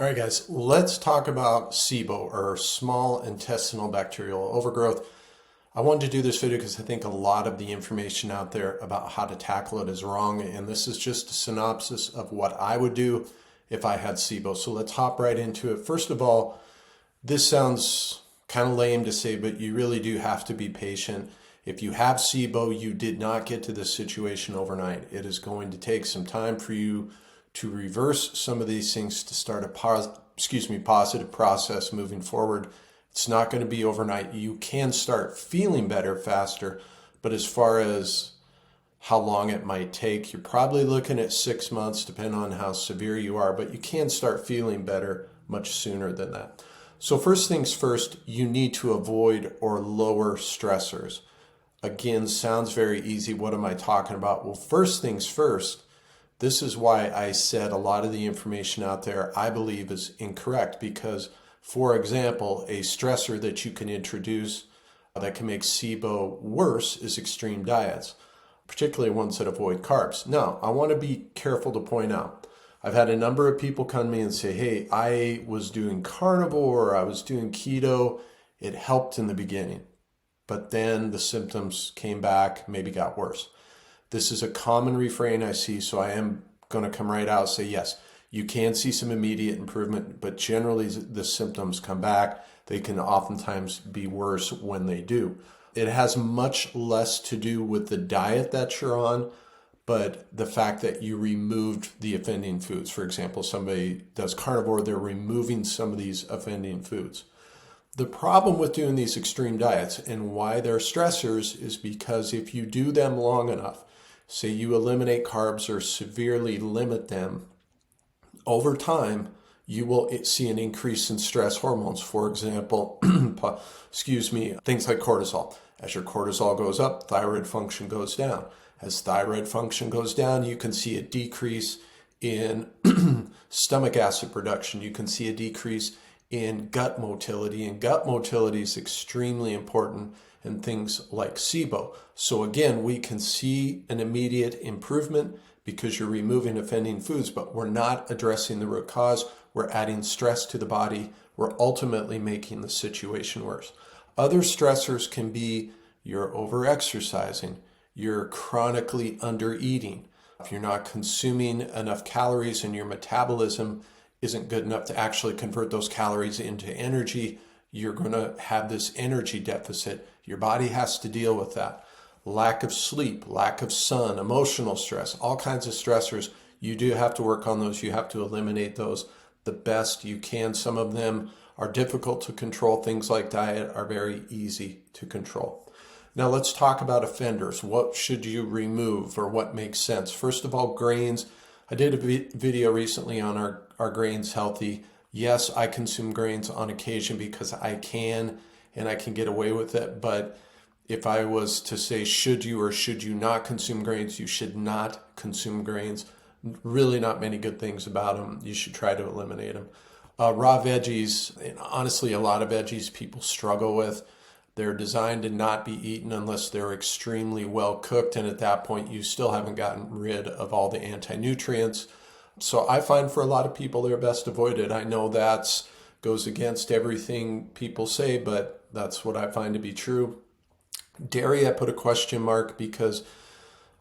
All right, guys, let's talk about SIBO, or small intestinal bacterial overgrowth. I wanted to do this video because I think a lot of the information out there about how to tackle it is wrong, and this is just a synopsis of what I would do if I had SIBO. So let's hop right into it. First of all, this sounds kind of lame to say, but you really do have to be patient. If you have SIBO, you did not get to this situation overnight. It is going to take some time for you to reverse some of these things to start a positive process moving forward. It's not going to be overnight. You can start feeling better faster, but as far as how long it might take, you're probably looking at 6 months, depending on how severe you are, but you can start feeling better much sooner than that. So first things first, you need to avoid or lower stressors. Again, sounds very easy. What am I talking about? Well, first things first, this is why I said a lot of the information out there I believe is incorrect, because, for example, a stressor that you can introduce that can make SIBO worse is extreme diets, particularly ones that avoid carbs. Now, I want to be careful to point out, I've had a number of people come to me and say, hey, I was doing carnivore, or I was doing keto. It helped in the beginning, but then the symptoms came back, maybe got worse. This is a common refrain I see, so I am going to come right out and say, yes, you can see some immediate improvement, but generally the symptoms come back. They can oftentimes be worse when they do. It has much less to do with the diet that you're on, but the fact that you removed the offending foods. For example, somebody does carnivore, they're removing some of these offending foods. The problem with doing these extreme diets and why they're stressors is because if you do them long enough, say you eliminate carbs or severely limit them, over time, you will see an increase in stress hormones. For example, things like cortisol. As your cortisol goes up, thyroid function goes down. As thyroid function goes down, you can see a decrease in stomach acid production. You can see a decrease in gut motility, and gut motility is extremely important in things like SIBO. So again, we can see an immediate improvement because you're removing offending foods, but we're not addressing the root cause. We're adding stress to the body. We're ultimately making the situation worse. Other stressors can be you're overexercising, you're chronically undereating. If you're not consuming enough calories and your metabolism isn't good enough to actually convert those calories into energy, you're going to have this energy deficit. Your body has to deal with that. Lack of sleep, lack of sun, emotional stress, all kinds of stressors. You do have to work on those. You have to eliminate those the best you can. Some of them are difficult to control. Things like diet are very easy to control. Now let's talk about offenders. What should you remove, or what makes sense? First of all, grains. I did a video recently on our grains healthy. Yes, I consume grains on occasion because I can, and I can get away with it. But if I was to say, should you or should you not consume grains, you should not consume grains. Really not many good things about them. You should try to eliminate them. Raw veggies, and honestly, a lot of veggies people struggle with. They're designed to not be eaten unless they're extremely well cooked. And at that point, you still haven't gotten rid of all the anti-nutrients. So I find for a lot of people, they're best avoided. I know that goes against everything people say, but that's what I find to be true. Dairy, I put a question mark because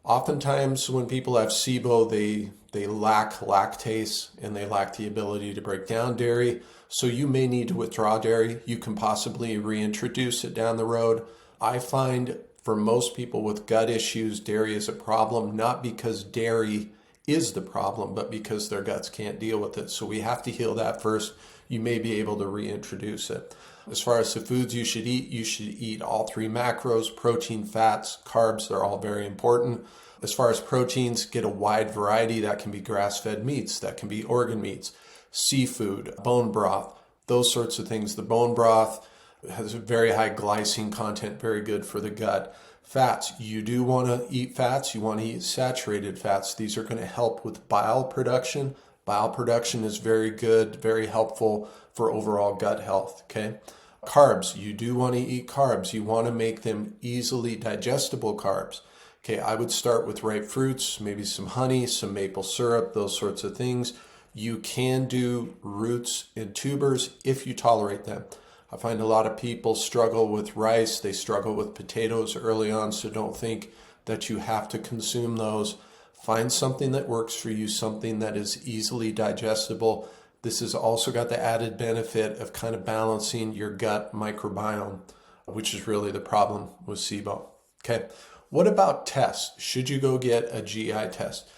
oftentimes when people have SIBO, they lack lactase and they lack the ability to break down dairy. So you may need to withdraw dairy. You can possibly reintroduce it down the road. I find for most people with gut issues, dairy is a problem, not because dairy is the problem, but because their guts can't deal with it. So we have to heal that first. You may be able to reintroduce it. As far as the foods you should eat all three macros: protein, fats, carbs. They're all very important. As far as proteins, get a wide variety. That can be grass-fed meats, that can be organ meats, seafood, bone broth, those sorts of things. The bone broth has a very high glycine content, very good for the gut. Fats, you do want to eat fats. You want to eat saturated fats. These are going to help with bile production. Bile production is very good, very helpful for overall gut health, okay? Carbs, you do want to eat carbs. You want to make them easily digestible carbs. Okay, I would start with ripe fruits, maybe some honey, some maple syrup, those sorts of things. You can do roots and tubers if you tolerate them. I find a lot of people struggle with rice, they struggle with potatoes early on, so don't think that you have to consume those. Find something that works for you, something that is easily digestible. This has also got the added benefit of kind of balancing your gut microbiome, which is really the problem with SIBO. Okay, what about tests? Should you go get a GI test?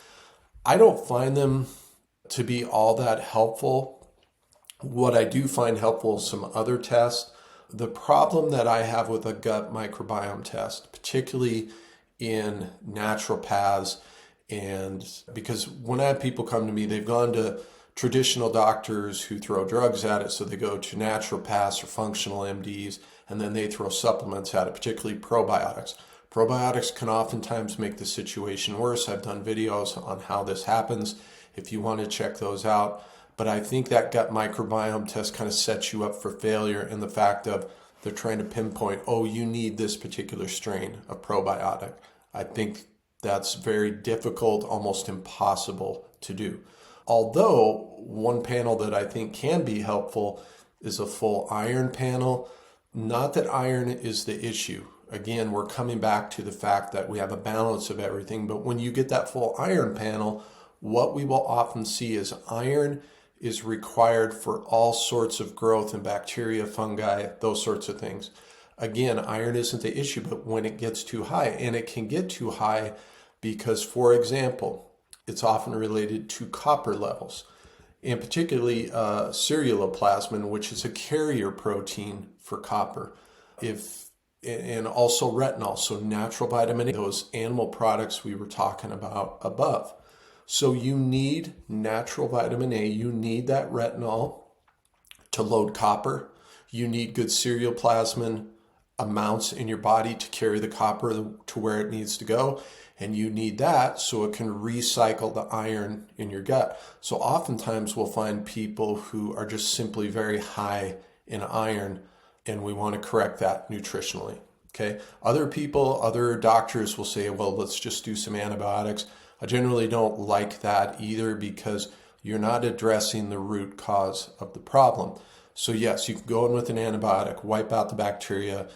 I don't find them to be all that helpful. What I do find helpful is some other tests. The problem that I have with a gut microbiome test, particularly in naturopaths, and because when I have people come to me, they've gone to traditional doctors who throw drugs at it, so they go to naturopaths or functional MDs, and then they throw supplements at it, particularly probiotics. Probiotics can oftentimes make the situation worse. I've done videos on how this happens if you want to check those out. But I think that gut microbiome test kind of sets you up for failure in the fact of they're trying to pinpoint, oh, you need this particular strain of probiotic. I think that's very difficult, almost impossible to do. Although one panel that I think can be helpful is a full iron panel. Not that iron is the issue. Again, we're coming back to the fact that we have a balance of everything. But when you get that full iron panel, what we will often see is iron is required for all sorts of growth in bacteria, fungi, those sorts of things. Again, iron isn't the issue, but when it gets too high, and it can get too high because, for example, it's often related to copper levels, and particularly ceruloplasmin, which is a carrier protein for copper, and also retinol, so natural vitamin A, those animal products we were talking about above. So you need natural vitamin A, you need that retinol to load copper, you need good ceruloplasmin amounts in your body to carry the copper to where it needs to go, and you need that so it can recycle the iron in your gut. So oftentimes we'll find people who are just simply very high in iron, and we want to correct that nutritionally. Okay. Other people, other doctors will say, well, let's just do some antibiotics. I generally don't like that either because you're not addressing the root cause of the problem. So yes, you can go in with an antibiotic, wipe out the bacteria,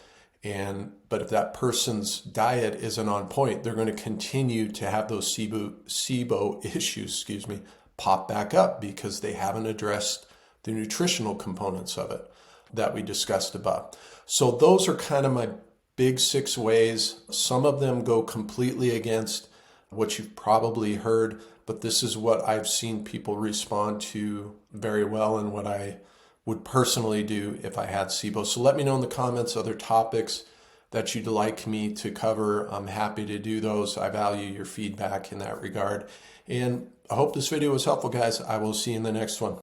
but if that person's diet isn't on point, they're going to continue to have those SIBO issues, pop back up because they haven't addressed the nutritional components of it that we discussed above. So those are kind of my big 6 ways. Some of them go completely against what you've probably heard, but this is what I've seen people respond to very well and what I would personally do if I had SIBO. So let me know in the comments other topics that you'd like me to cover. I'm happy to do those. I value your feedback in that regard. And I hope this video was helpful, guys. I will see you in the next one.